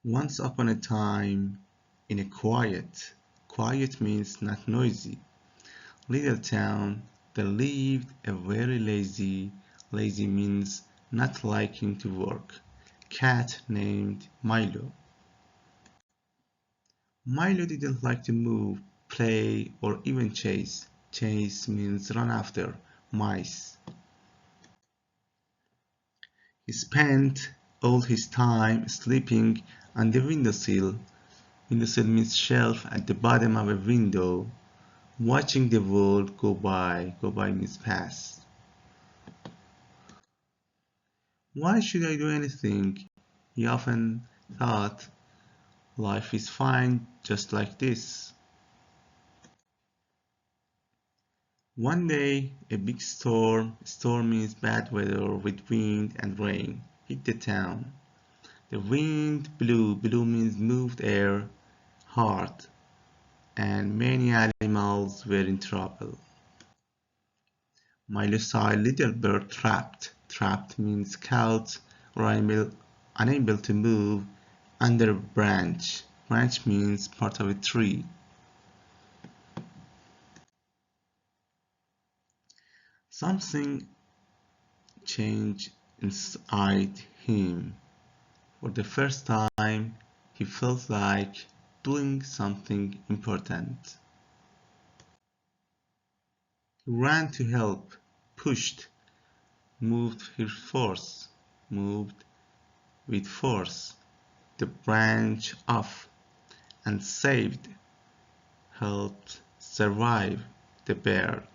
Once upon a time, in a quiet means not noisy, little town, there lived a very lazy means not liking to work, cat named Milo. Milo didn't like to move, play, or even chase. Chase means run after mice. He spent all his time sleeping on the windowsill. Windowsill means shelf at the bottom of a window, watching the world go by. Go by means pass. Why should I do anything? He often thought, life is fine just like this. One day, a big storm means bad weather with wind and rain, hit the town. The wind blew means moved air, hard, and many animals were in trouble. Milo saw a little bird trapped. Trapped means caught or unable to move under a branch. Branch means part of a tree. Something changed inside him. For the first time, he felt like doing something important. He ran to help, pushed, moved with force the branch off, and saved, helped survive the bird.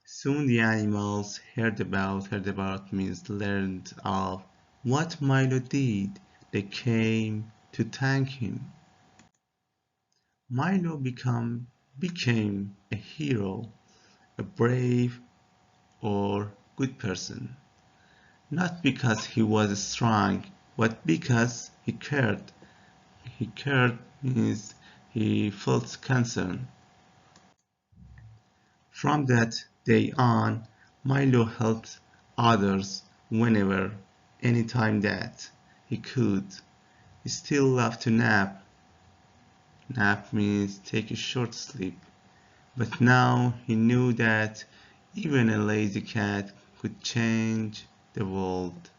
Soon the animals heard about means learned of what Milo did. They came to thank him. Milo became a hero, a brave or good person, not because he was strong, but because he cared. He cared means he felt concern. From that day on, Milo helped others whenever, anytime that he could. He still loved to nap. Nap means take a short sleep. But now he knew that even a lazy cat could change the world.